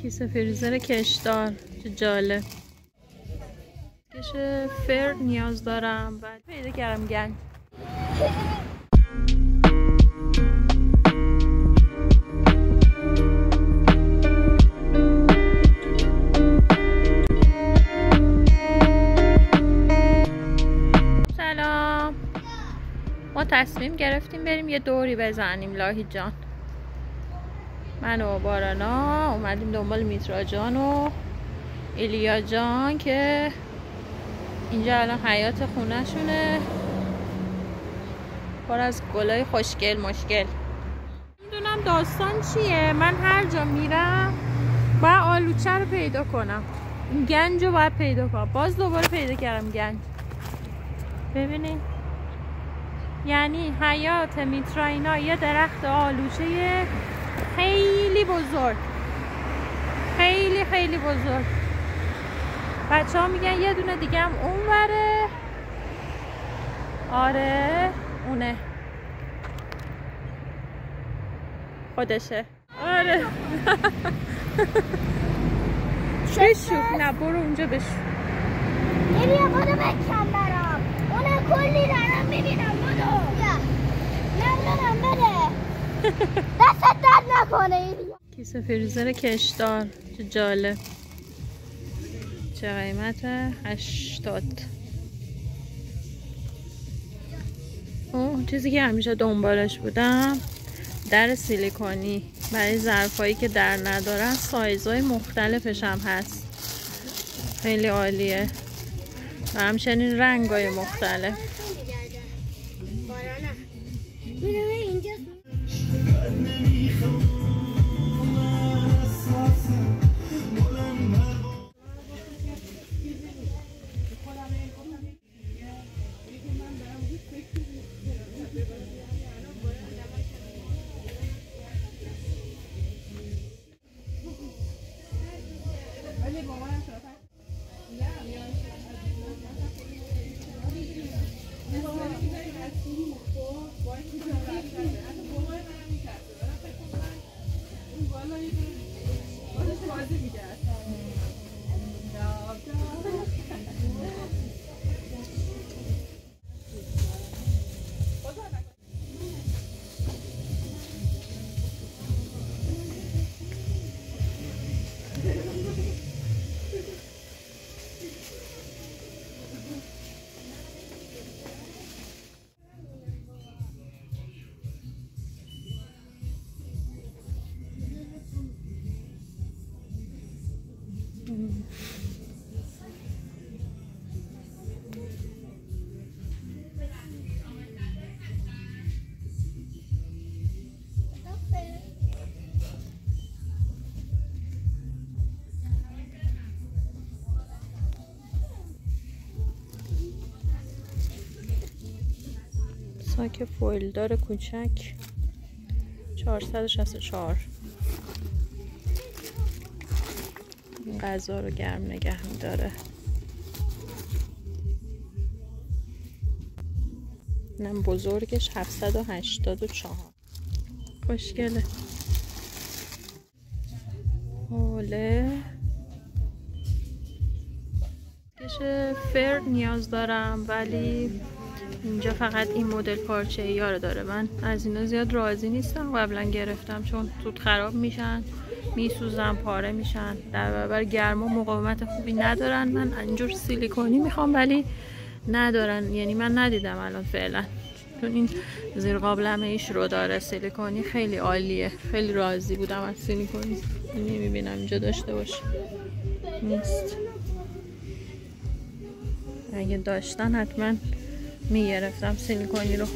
کیسه فریزر کشدار، چه جالب. کش فر نیاز دارم. بعد پیدا کردم گنج. سلام. ما تصمیم گرفتیم بریم یه دوری بزنیم لاهی جان. من و بارانا اومدیم دنبال میترا جان و ایلیا جان که اینجا الان حیات خونه شونه پر از گلای خوشگل مشکل. میدونم داستان چیه. من هر جا میرم باید آلوچه رو پیدا کنم. این گنج رو باید پیدا کنم. باز دوباره پیدا کردم گنج. ببینید یعنی حیات میترا اینا یه درخت آلوچه خیلی بزرگ، خیلی خیلی بزرگ. بچه ها میگن یه دونه دیگه هم اون وره. آره اونه خودشه. آره بشو. نه برو اونجا بشو. بیا خودم بکشم برام. اونه کلی دارم میبینم. بودو نمیدونم بده. دستت درد نکنه. ایلیا کیسه فریزر کشدار، چه جالب. چه قیمت؟ 80. چیزی که همیشه دنبالش بودم در سیلیکونی برای ظرفایی که در ندارن. سایزهای مختلفش هم هست. خیلی عالیه. و همچنین رنگای مختلف. ساک فویلدار کوچک 464. این غذا رو گرم نگه می‌داره. اینم بزرگش 784. خوشگله. حوله کش فر نیاز دارم ولی اینجا فقط این مدل پارچه ای ها رو داره. من از اینا زیاد راضی نیستم. قبلا گرفتم چون زود خراب میشن، میسوزن، پاره میشن. در برابر گرما مقاومت خوبی ندارن. من اینجور سیلیکونی میخوام ولی ندارن. یعنی من ندیدم الان فعلا. چون این زیر قابلمه ایش رو داره سیلیکونی. خیلی عالیه. خیلی راضی بودم از سیلیکونی. نمیبینم اینجا داشته باشه. نیست. اگه داشتن حتما میگرفتم سیلیکونی رو.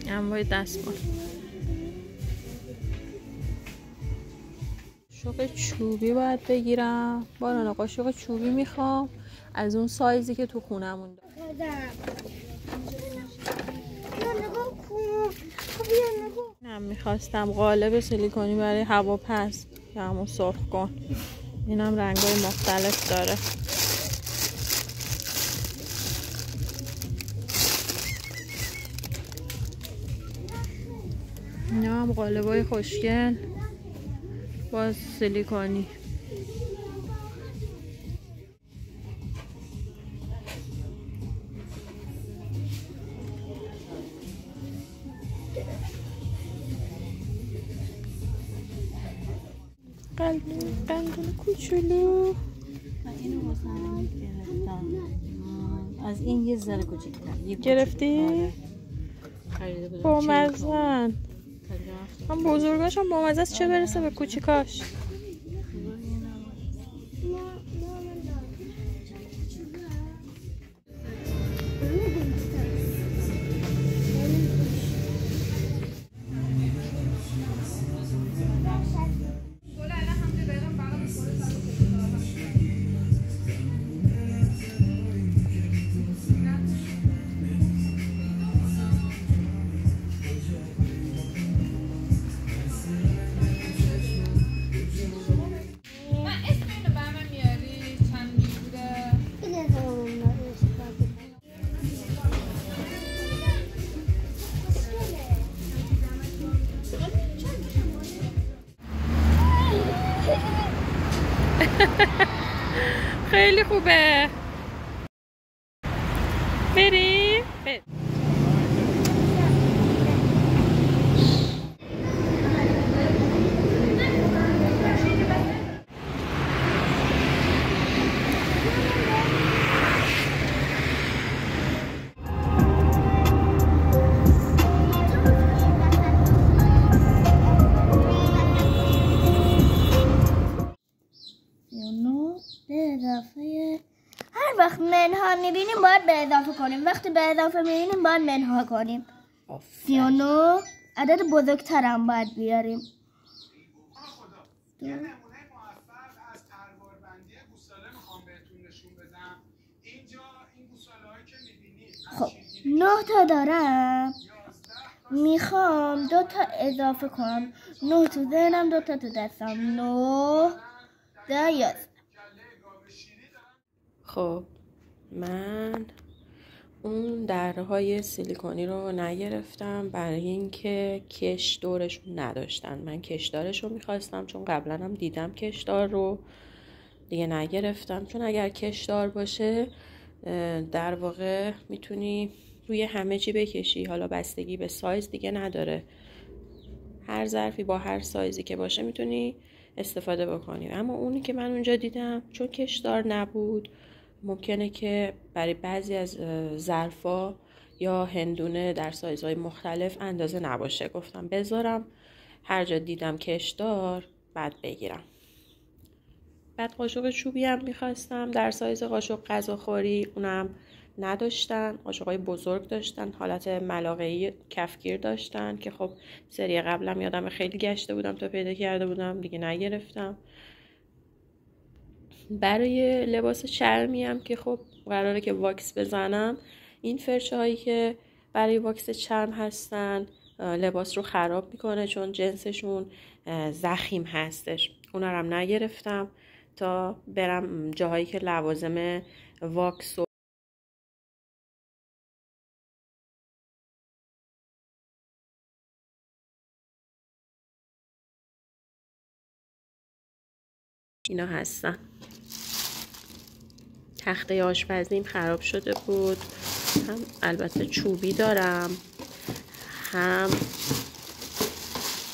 انواع دستمال. قاشق چوبی باید بگیرم. بارانا قاشق چوبی میخوام از اون سایزی که تو خونمون داره. من میخواستم قالب سیلیکونی برای هواپز که همون سرخ کن. اینم رنگای مختلف داره. اینا هم قالبای خوشگل باز سیلیکونی. قندون کوچولو. من اینو واسم گرفتم. از این یه ذره کوچیک‌تر. گرفتی؟ خریده بودم. با مزن. هم بزرگاش هم با مزه است، چه برسه به کوچیکاش. خیلی خوبه. بریم. هر وقت منها میبینیم باید به اضافه کنیم، وقتی به اضافه میبینیم باید منها کنیم. 39 عدد بزرگترم باید بیاریم. یه نمونه موفق از ترواربندی گوساله میخوام بهتون نشون بدم. اینجا این گوساله‌هایی که میبینید خب 9 تا دارم، میخوام 2 تا اضافه کنم. 9 تو ذهنم، 2 تا تو دستم. 9 10 11. خب من اون درهای سیلیکونی رو نگرفتم برای اینکه کش دورشون نداشتن. من کشدارش رو میخواستم چون قبلا هم دیدم کشدار رو، دیگه نگرفتم چون اگر کشدار باشه در واقع میتونی روی همه چی بکشی. حالا بستگی به سایز دیگه نداره، هر ظرفی با هر سایزی که باشه میتونی استفاده بکنی. اما اونی که من اونجا دیدم چون کشدار نبود، ممکنه که برای بعضی از ظرفا یا هندونه در سایزهای مختلف اندازه نباشه. گفتم بذارم هر جا دیدم کشدار بعد بگیرم. بعد قاشق چوبی هم میخواستم در سایز قاشق غذاخوری، اونم نداشتن. قاشقای بزرگ داشتن، حالت ملاقه‌ای کفگیر داشتن که خب سری قبلم یادم خیلی گشته بودم تا پیدا کرده بودم، دیگه نگرفتم. برای لباس چرمی هم که خب قراره که واکس بزنم، این فرچه هایی که برای واکس چرم هستن لباس رو خراب میکنه چون جنسشون ضخیم هستش. اونا رو هم نگرفتم تا برم جاهایی که لوازم واکس و اینا هستن. تخته آشپزیم خراب شده بود، هم البته چوبی دارم هم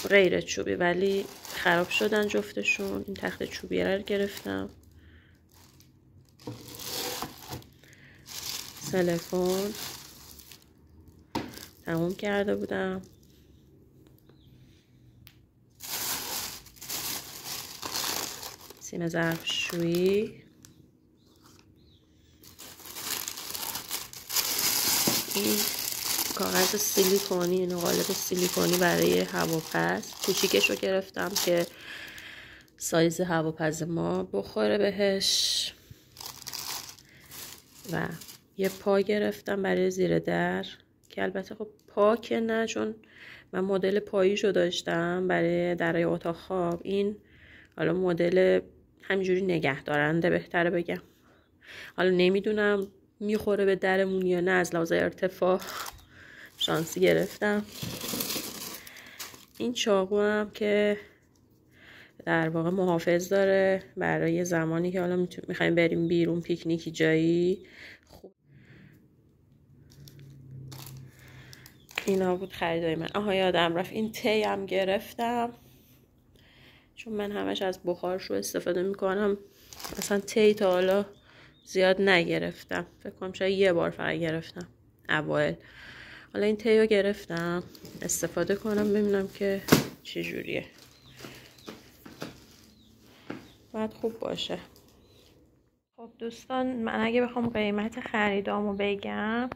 غیر چوبی، ولی خراب شدن جفتشون. این تخته چوبی رو گرفتم. تلفن تموم کرده بودم. سیم ظرفشویی، این کاغذ سیلیکونی، این قالب سیلیکونی برای هواپز. کوچیکش رو گرفتم که سایز هواپز ما بخوره بهش. و یه پا گرفتم برای زیر در که البته خب پا که نه، چون من مدل پاییشو داشتم برای درای اتاق خواب. این حالا مدل همینجوری نگه دارنده بهتره بگم. حالا نمیدونم میخوره به درمون یا نه، از لحاظ ارتفاع شانسی گرفتم. این چاقو هم که در واقع محافظ داره برای زمانی که حالا میخوایم بریم بیرون پیکنیکی جایی. خوب اینا بود خریدای من. آها یادم رفت این تی هم گرفتم، چون من همش از بخارش رو استفاده میکنم. اصلا تی تا حالا زیاد نگرفتم، فکر کنم شاید یه بار فقط گرفتم اوایل. حالا این تی رو گرفتم استفاده کنم ببینم که چه جوریه. باید خوب باشه. خب دوستان، من اگه بخوام قیمت خریدامو بگم،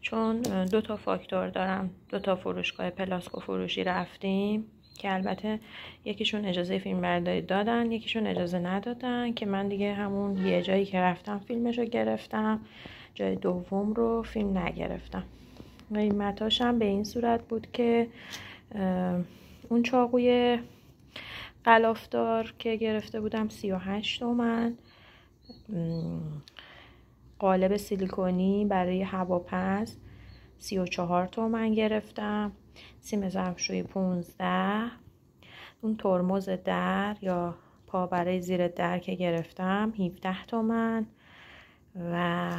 چون 2 تا فاکتور دارم، 2 تا فروشگاه پلاسکو فروشی رفتیم که البته یکیشون اجازه فیلم برداری دادن، یکیشون اجازه ندادن، که من دیگه همون یه جایی که رفتم فیلمشو گرفتم، جای دوم رو فیلم نگرفتم. قیمتاش هم به این صورت بود که اون چاقوی غلافدار که گرفته بودم 38 تومن، قالب سیلیکونی برای هواپز 34 تومن گرفتم، سیم ظرفشویی 15، اون ترمز در یا پا برای زیر در که گرفتم 17 تومن و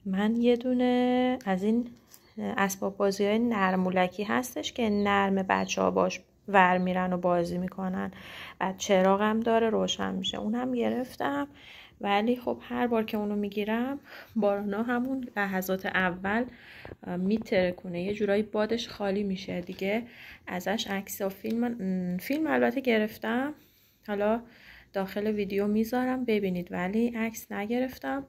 من یه دونه از این اسباب بازی های نرمولکی هستش که نرم بچه ها باش ور میرن و بازی میکنن، بعد چراغ هم داره روشن میشه، اون هم گرفتم. ولی خب هر بار که اونو میگیرم بارانا همون لحظات اول میترکونه، یه جورایی بادش خالی میشه دیگه ازش عکس و فیلم البته گرفتم، حالا داخل ویدیو میذارم ببینید، ولی عکس نگرفتم.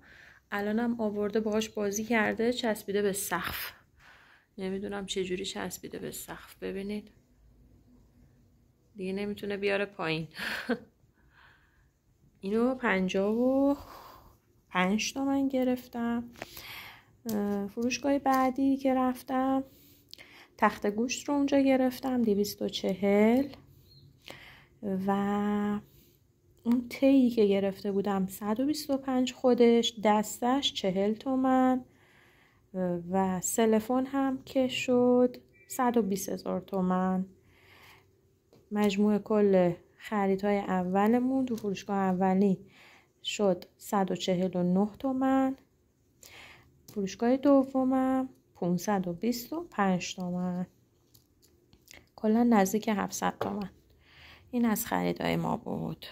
الانم آورده باهاش بازی کرده، چسبیده به سقف، نمیدونم چه جوری چسبیده به سقف، ببینید دیگه نمیتونه بیاره پایین. اینو 55 تومن گرفتم. فروشگاه بعدی که رفتم تخت گوشت رو اونجا گرفتم 240 و اون تیی که گرفته بودم 125 خودش، دستش 40 تومن و سلفون هم که شد 120,000 تومن. مجموع کل خریدهای اولمون تو فروشگاه اولی شد 149 تومن، فروشگاه دومم 525 تومن، کلا نزدیک 700 تومن. این از خریدهای ما بود.